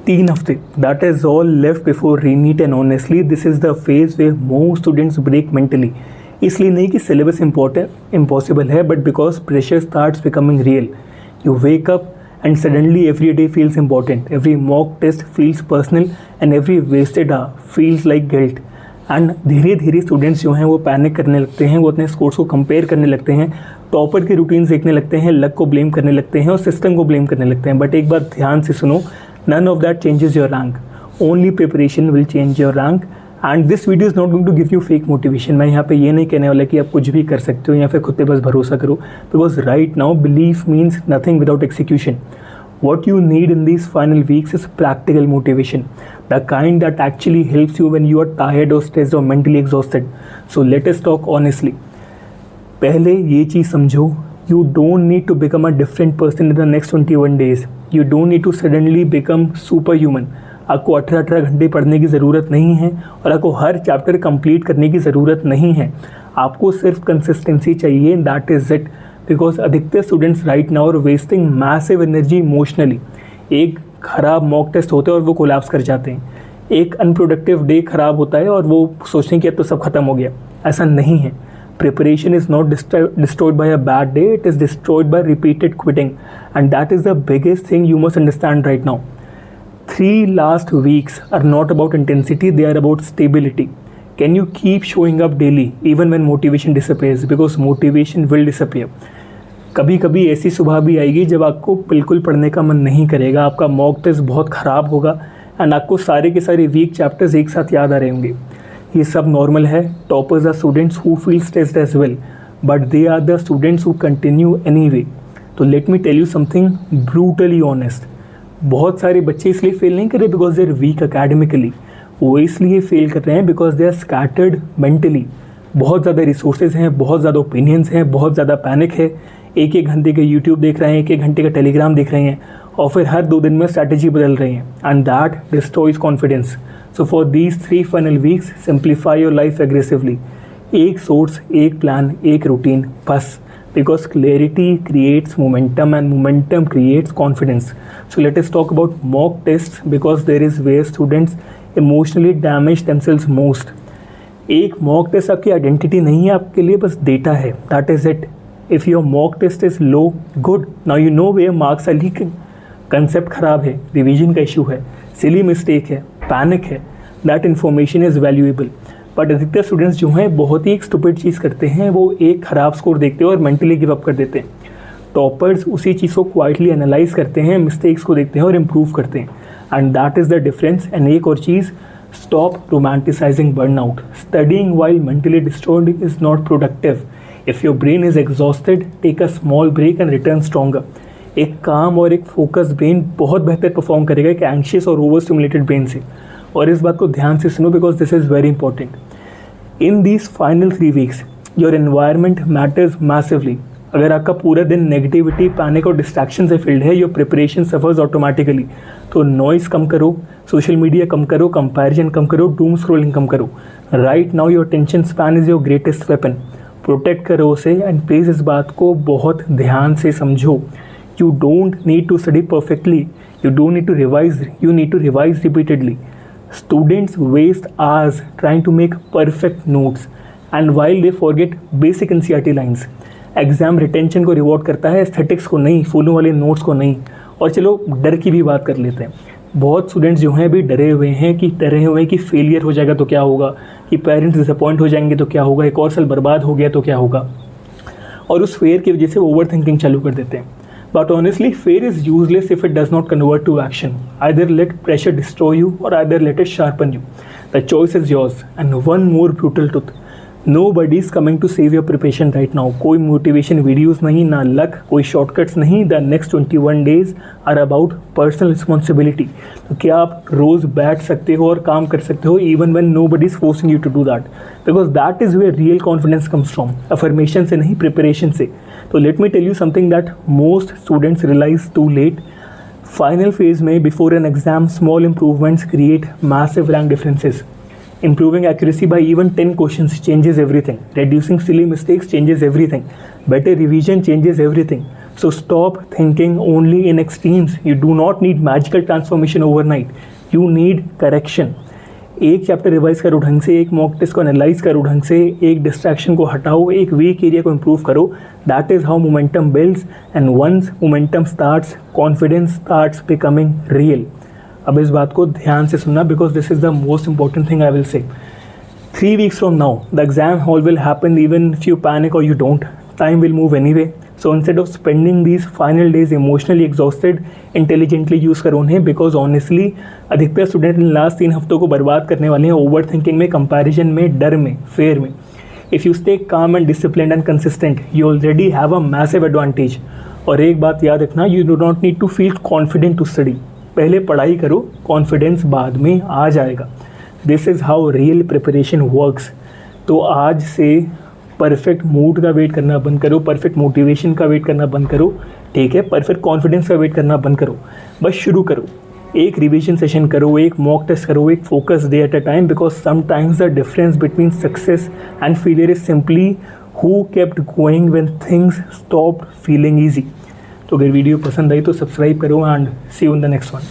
3 हफ्ते, that is all left before reNEET and honestly this is the phase where most students break mentally. इसलिए नहीं कि syllabus impossible है, but because pressure starts becoming real. You wake up and suddenly every day feels important, every mock test feels personal and every wasted hour feels like guilt। And धीरे धीरे students जो हैं वो panic करने लगते हैं, वो अपने स्कोर्स को कंपेयर करने लगते हैं, टॉपर के रूटीन्स देखने लगते हैं, लक को ब्लेम करने लगते हैं और सिस्टम को ब्लेम करने लगते हैं। बट एक बार ध्यान से सुनो, none of that changes your rank, only preparation will change your rank. And this video is not going to give you fake motivation. मैं यहाँ पे ये नहीं कहने वाला कि आप कुछ भी कर सकते हो या फिर खुद पे बस भरोसा करो, because right now belief means nothing without execution. What you need in these final weeks is practical motivation, the kind that actually helps you when you are tired or stressed or mentally exhausted. So let us talk honestly. पहले ये चीज़ समझो, you don't need to become a different person in the next 21 days. You don't need to suddenly become superhuman. आपको 18 घंटे पढ़ने की ज़रूरत नहीं है और आपको हर चैप्टर कंप्लीट करने की ज़रूरत नहीं है। आपको सिर्फ कंसिस्टेंसी चाहिए, दैट इज़ इट। बिकॉज अधिकतर students right now are wasting massive energy emotionally. एक ख़राब मॉक टेस्ट होता है और वो कोलैप्स कर जाते हैं, एक अनप्रोडक्टिव डे ख़राब होता है और वो सोचते हैं कि अब तो सब खत्म हो गया। ऐसा नहीं है। Preparation is not destroyed by a bad day, it is destroyed by repeated quitting, and that is the biggest thing you must understand right now. 3 last weeks are not about intensity, they are about stability. Can you keep showing up daily even when motivation disappears? Because motivation will disappear. कभी कभी ऐसी सुबह भी आएगी जब आपको बिल्कुल पढ़ने का मन नहीं करेगा, आपका मॉक टेस्ट बहुत ख़राब होगा एंड आपको सारे के सारे वीक चैप्टर्स एक साथ याद आ रहे होंगे। ये सब नॉर्मल है। Toppers are students who feel stressed as well, but they are the students who continue anyway. तो let me tell you something brutally honest. बहुत सारे बच्चे इसलिए फेल नहीं कर रहे because they are weak academically, वो इसलिए फेल कर रहे हैं because they are scattered mentally. बहुत ज़्यादा रिसोर्सेज हैं, बहुत ज़्यादा ओपिनियंस हैं, बहुत ज़्यादा पैनिक है। एक घंटे का यूट्यूब देख रहे हैं, एक घंटे का टेलीग्राम देख रहे हैं और फिर हर 2 दिन में स्ट्रैटेजी बदल रहे हैं, and that destroys confidence. So for these 3 final weeks simplify your life aggressively. एक सोर्स, एक प्लान, एक रूटीन बस, because clarity creates momentum and momentum creates confidence. So let us talk about mock tests because there is where students emotionally damage themselves most. एक mock test आपकी identity नहीं है आपके लिए, बस डेटा है, that is it. If your mock test is low, good. Now you know where marks are leaking. Concept ख़राब है, रिवीजन का इशू है, सिली मिस्टेक है, पैनिक है, that information is valuable. But अधिकतर स्टूडेंट्स जो हैं बहुत ही एक स्टूपिड चीज़ करते हैं, वो एक ख़राब स्कोर देखते हैं और मेंटली गिव अप कर देते हैं। टॉपर्स उसी चीज़ को क्वाइटली एनालाइज करते हैं, मिस्टेक्स को देखते हैं और इम्प्रूव करते हैं, and that is the difference. And एक और चीज़, stop romanticising burnout. Studying while mentally disturbed is not productive. If your brain is exhausted, take a small break and return stronger. एक काम और एक फोकस ब्रेन बहुत बेहतर परफॉर्म करेगा एक एंशियस और ओवर स्टिमुलेटेड ब्रेन से। और इस बात को ध्यान से सुनो because this is very important. In these final 3 weeks your environment matters massively. अगर आपका पूरा दिन नेगेटिविटी, पैनिक और डिस्ट्रैक्शन से फिल्ड है, योर प्रिपरेशन सफर्स ऑटोमेटिकली। तो नॉइज़ कम करो, सोशल मीडिया कम करो, कंपैरिजन कम करो, डूम स्क्रोलिंग कम करो। Right now your attention span is your greatest weapon. Protect करो उसे, एंड प्लीज़ इस बात को बहुत ध्यान से समझो। You don't need to study perfectly, you don't need to revise, you need to revise repeatedly. Students waste hours trying to make perfect notes and while they forget basic NCERT lines. Exam retention को reward करता है, aesthetics को नहीं, फूलों वाले notes को नहीं। और चलो डर की भी बात कर लेते हैं। बहुत स्टूडेंट्स जो हैं अभी डरे हुए हैं कि फेलियर हो जाएगा तो क्या होगा, कि पेरेंट्स डिसअपॉइंट हो जाएंगे तो क्या होगा, एक और साल बर्बाद हो गया तो क्या होगा, और उस फेयर की वजह से वो ओवर थिंकिंग चालू कर देते हैं। But honestly, fear is useless if it does not convert to action. Either let pressure destroy you or either let it sharpen you. The choice is yours. And one more brutal truth. Nobody is coming to save your preparation right now. कोई motivation videos नहीं, ना luck, कोई shortcuts नहीं. The next 21 days are about personal responsibility. तो क्या आप रोज़ बैठ सकते हो और काम कर सकते हो even when nobody is forcing you to do that? Because that is where real confidence comes from. Affirmation से नहीं, preparation से. तो let me tell you something that most students realize too late. Final phase में before an exam, small improvements create massive rank differences. Improving accuracy by even 10 questions changes everything. Reducing silly mistakes changes everything. Better revision changes everything. So stop thinking only in extremes. You do not need magical transformation overnight. You need correction. एक chapter revise करो ढंग से, एक mock test को analyse करो ढंग से, एक डिस्ट्रैक्शन को हटाओ, एक वीक एरिया को इम्प्रूव करो. That is how momentum builds, and once momentum starts, confidence starts becoming real. अब इस बात को ध्यान से सुनना, because this is the most important thing I will say. 3 weeks from now, the exam hall will happen even if you panic or you don't. Time will move anyway. So instead of spending these final days emotionally exhausted, intelligently use करो उन्हें, because honestly अधिकतर student in last 3 हफ्तों को बर्बाद करने वाले हैं over thinking में, कंपैरिजन में, डर में, फेयर में. If you stay calm and discipline and consistent, you already have a massive advantage. और एक बात याद रखना, you do not need to feel confident to study. पहले पढ़ाई करो, कॉन्फिडेंस बाद में आ जाएगा. This is how real preparation works. तो आज से परफेक्ट मूड का वेट करना बंद करो, परफेक्ट मोटिवेशन का वेट करना बंद करो, ठीक है, परफेक्ट कॉन्फिडेंस का वेट करना बंद करो. बस शुरू करो, एक रिवीजन सेशन करो, एक मॉक टेस्ट करो, एक focus day at a time, because sometimes the difference between success and failure is simply who kept going when things stopped feeling easy. तो अगर वीडियो पसंद आई तो सब्सक्राइब करो and see you in the next one.